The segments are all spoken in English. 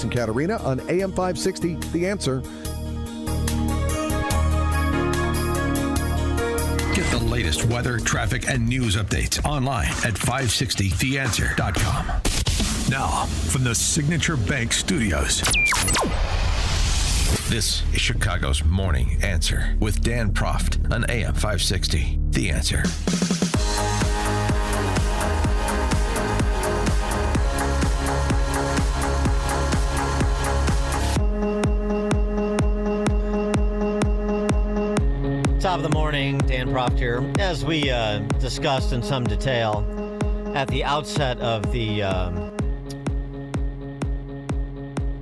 in Katerina on AM 560, The Answer. Get the latest weather, traffic, and news updates online at 560theanswer.com. Now, from the Signature Bank Studios, this is Chicago's Morning Answer with Dan Proft on AM 560, The Answer. Top of the morning, Dan Proft here. As we discussed in some detail at the outset of the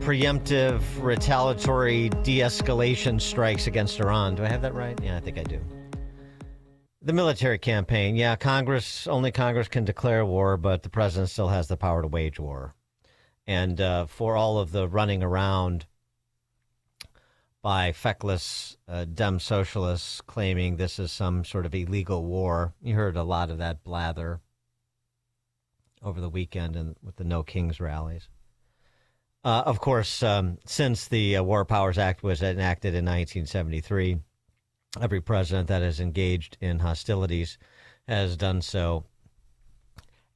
preemptive retaliatory de-escalation strikes against Iran. Do I have that right? Yeah, I think I do. The military campaign. Yeah, only Congress can declare war, but the president still has the power to wage war. And for all of the running around by feckless Dem socialists claiming this is some sort of illegal war. You heard a lot of that blather over the weekend and with the No Kings rallies. Of course, since the War Powers Act was enacted in 1973, every president that has engaged in hostilities has done so,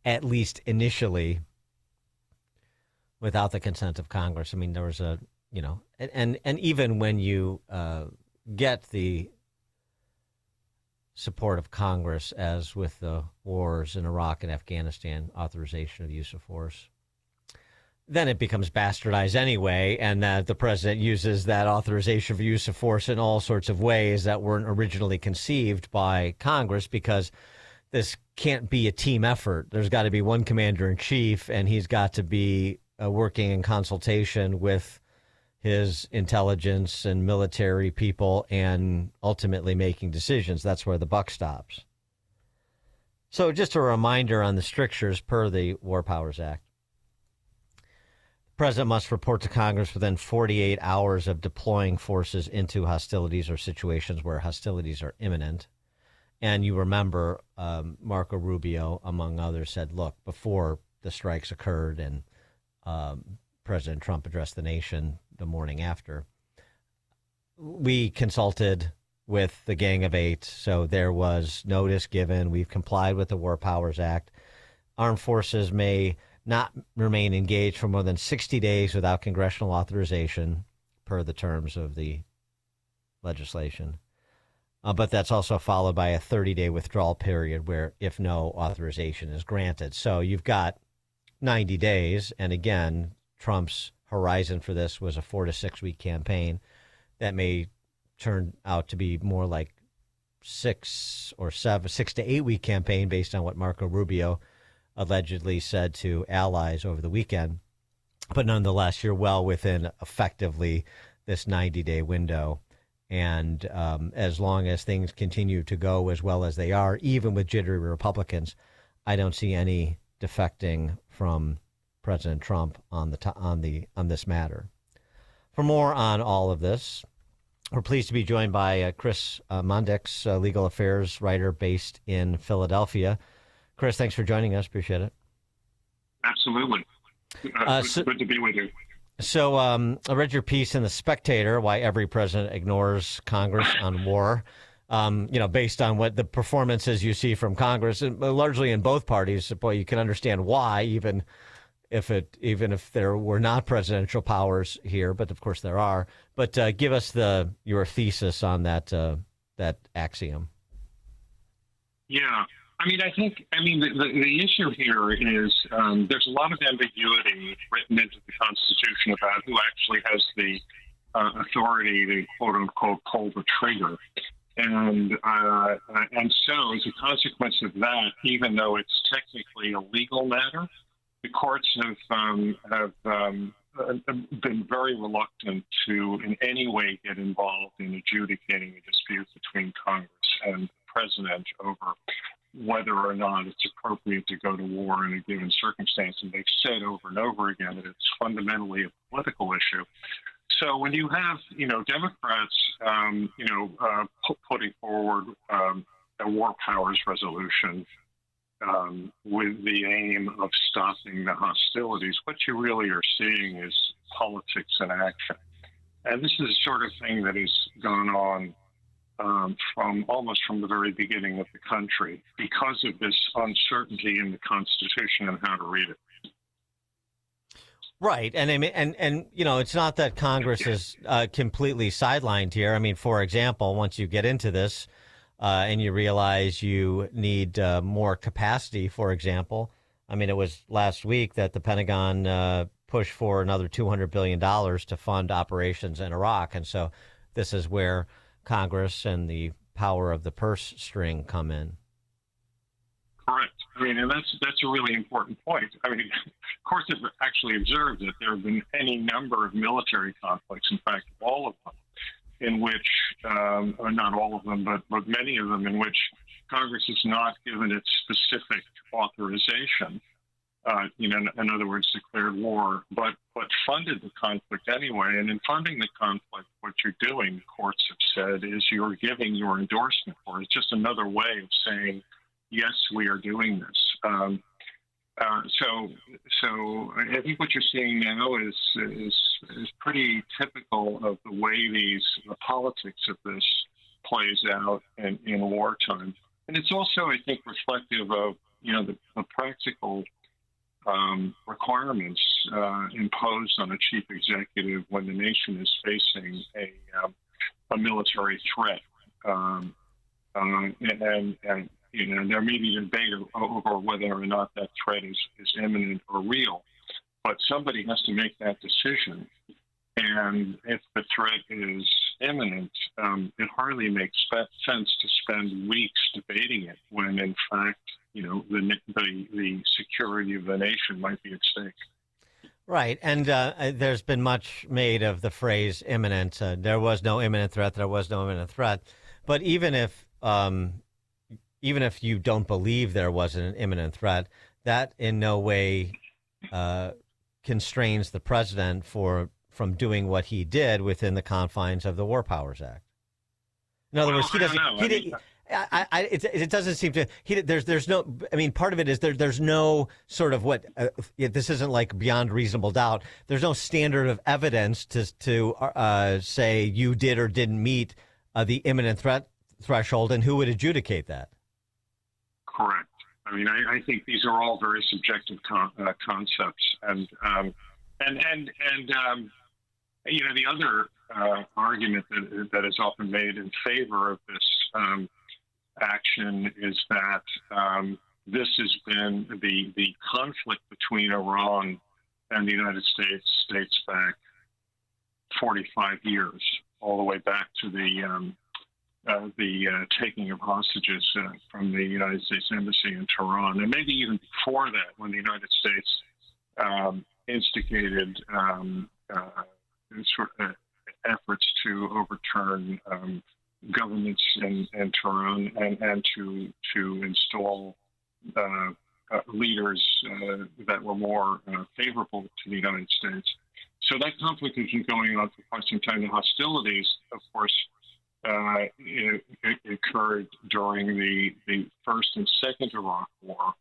at least initially, without the consent of Congress. I mean, there was and even when you get the support of Congress, as with the wars in Iraq and Afghanistan, authorization of use of force, then it becomes bastardized anyway, and that the president uses that authorization for use of force in all sorts of ways that weren't originally conceived by Congress, because this can't be a team effort. There's got to be one commander-in-chief, and he's got to be working in consultation with his intelligence and military people and ultimately making decisions. That's where the buck stops. So just a reminder on the strictures per the War Powers Act. The president must report to Congress within 48 hours of deploying forces into hostilities or situations where hostilities are imminent. And you remember Marco Rubio, among others, said, look, before the strikes occurred and President Trump addressed the nation the morning after, we consulted with the Gang of Eight, so there was notice given. We've complied with the War Powers Act. Armed forces may not remain engaged for more than 60 days without congressional authorization, per the terms of the legislation. But that's also followed by a 30-day withdrawal period where, if no authorization is granted. So you've got 90 days, and again, Trump's horizon for this was a 4 to 6 week campaign that may turn out to be more like 6 to 8 week campaign based on what Marco Rubio allegedly said to allies over the weekend. But nonetheless, you're well within effectively this 90-day window. And as long as things continue to go as well as they are, even with jittery Republicans, I don't see any defecting from President Trump on this matter. For more on all of this, we're pleased to be joined by Chris Mondics, legal affairs writer based in Philadelphia. Chris, thanks for joining us. Appreciate it. Absolutely. Good to be with you. So I read your piece in The Spectator, Why Every President Ignores Congress on War. Based on what the performances you see from Congress, and largely in both parties, boy, you can understand why, even if there were not presidential powers here, but of course there are. But give us your thesis on that axiom. Yeah, the issue here is there's a lot of ambiguity written into the Constitution about who actually has the authority to quote unquote pull the trigger. And so as a consequence of that, even though it's technically a legal matter, the courts have been very reluctant to in any way get involved in adjudicating a dispute between Congress and the president over whether or not it's appropriate to go to war in a given circumstance. And they've said over and over again that it's fundamentally a political issue. So when you have, Democrats, putting forward a war powers resolution with the aim of stopping the hostilities, what you really are seeing is politics in action. And this is the sort of thing that has gone on from almost from the very beginning of the country because of this uncertainty in the Constitution and how to read it. Right. And I mean, and you know, it's not that Congress is completely sidelined here. I mean, for example, once you get into this and you realize you need more capacity, for example, I mean, it was last week that the Pentagon pushed for another $200 billion to fund operations in Iraq. And so this is where Congress and the power of the purse string come in. Correct. I mean, and that's a really important point. I mean, courts have actually observed that there have been any number of military conflicts, in fact, all of them, in which, or not all of them, but many of them in which Congress has not given its specific authorization, in other words, declared war, but funded the conflict anyway. And in funding the conflict, what you're doing, the courts have said, is you're giving your endorsement for it. It's just another way of saying, yes, we are doing this. So I think what you're seeing now is pretty typical of the way the politics of this plays out in wartime. And it's also, I think, reflective of, the practical requirements imposed on a chief executive when the nation is facing a military threat. And there may be debate over whether or not that threat is imminent or real, but somebody has to make that decision. And if the threat is imminent, it hardly makes sense to spend weeks debating it when, in fact, the security of the nation might be at stake. Right. And there's been much made of the phrase imminent. There was no imminent threat. There was no imminent threat. But even if you don't believe there was an imminent threat, that in no way constrains the president from doing what he did within the confines of the War Powers Act. In other words, he doesn't. It doesn't seem to. There's no. I mean, part of it is there's no sort of what. This isn't like beyond reasonable doubt. There's no standard of evidence to say you did or didn't meet the imminent threat threshold, and who would adjudicate that? Correct. I mean, I think these are all very subjective concepts, and the other argument that is often made in favor of this action is that this has been the conflict between Iran and the United States dates back 45 years, all the way back to the taking of hostages from the United States Embassy in Tehran, and maybe even before that, when the United States instigated efforts to overturn governments in Tehran and to install leaders that were more favorable to the United States. So that conflict has been going on for quite some time. The hostilities, of course, it occurred during the first and second Iraq War.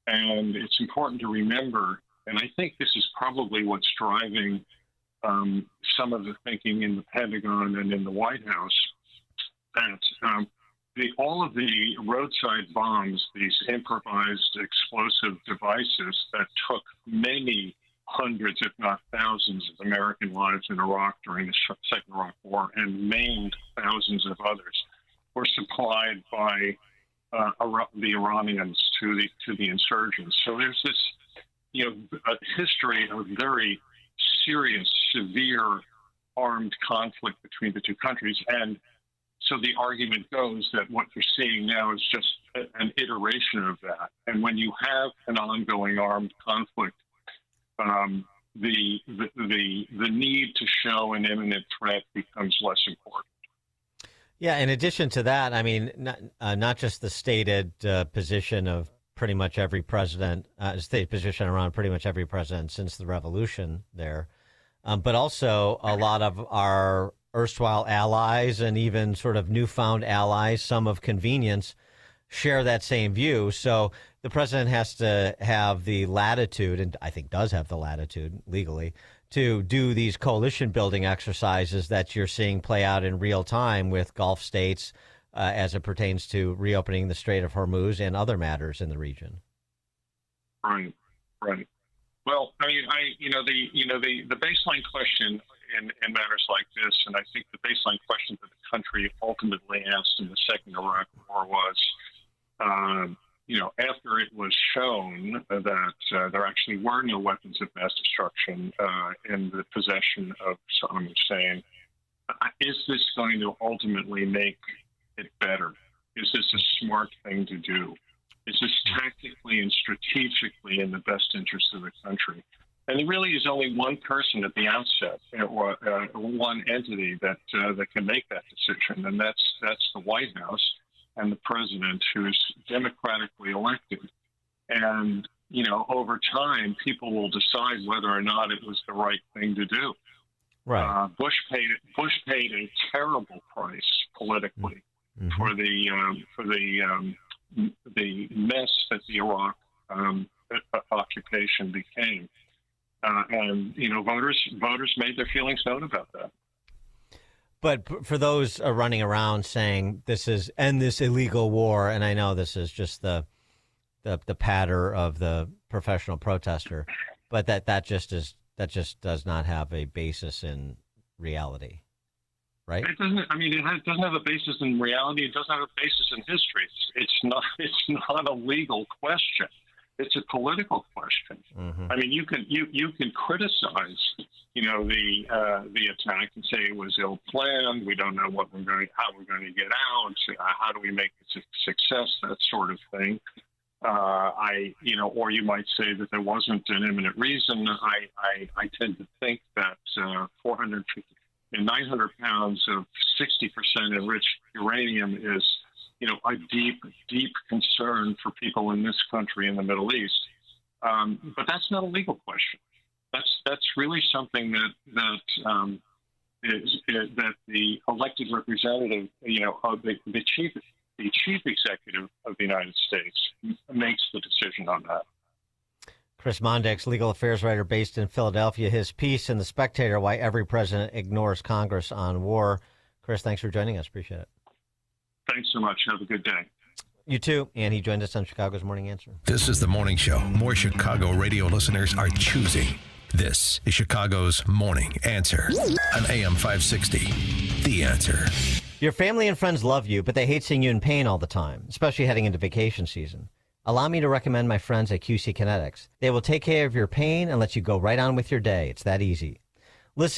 And it's important to remember, and I think this is probably what's driving some of the thinking in the Pentagon and in the White House, that all of the roadside bombs, these improvised explosive devices that took many hundreds, if not thousands, of American lives in Iraq during the Second Iraq War and maimed thousands of others, were supplied by the Iranians to the insurgents. So there's this, a history of very serious, severe armed conflict between the two countries. And so the argument goes that what you're seeing now is just an iteration of that. And when you have an ongoing armed conflict, the need to show an imminent threat becomes less important. Yeah. In addition to that, I mean, not just the stated position of pretty much every president, state position around pretty much every president since the revolution there, but also a lot of our erstwhile allies and even sort of newfound allies, some of convenience, share that same view. So the president has to have the latitude, and I think does have the latitude legally, to do these coalition building exercises that you're seeing play out in real time with Gulf states as it pertains to reopening the Strait of Hormuz and other matters in the region. Right. Well, I mean, the baseline question in matters like this, and I think the baseline question that the country ultimately asked in the Second Iraq War was, after it was shown that there actually were no weapons of mass destruction in the possession of Saddam Hussein, is this going to ultimately make it better? Is this a smart thing to do? Is this tactically and strategically in the best interest of the country? And there really is only one person at the outset, or one entity that can make that decision, and that's the White House and the president, who's democratically elected. And over time, people will decide whether or not it was the right thing to do. Right. Bush paid a terrible price politically for the mess that the Iraq occupation became. And voters made their feelings known about that. But for those running around saying this is end this illegal war, and I know this is just the patter of the professional protester, but that just does not have a basis in reality, right? It doesn't. I mean, it doesn't have a basis in reality. It doesn't have a basis in history. It's not a legal question. It's a political question. I mean, you can criticize, the attack and say it was ill planned. We don't know how we're going to get out. How do we make it a success? That sort of thing. Or you might say that there wasn't an imminent reason. I tend to think that 450 and 900 pounds of 60% enriched uranium is, a deep concern for people in this country in the Middle East. But that's not a legal question. That's really something that the elected representative, of the chief executive of the United States makes the decision on that. Chris Mondics, legal affairs writer based in Philadelphia. His piece in The Spectator, Why Every President Ignores Congress on War. Chris, thanks for joining us. Appreciate it. Thanks so much. Have a good day. You too. And he joined us on Chicago's Morning Answer. This is the morning show more Chicago radio listeners are choosing. This is Chicago's Morning Answer on AM 560. The Answer. Your family and friends love you, but they hate seeing you in pain all the time, especially heading into vacation season. Allow me to recommend my friends at QC Kinetics. They will take care of your pain and let you go right on with your day. It's that easy. Listen.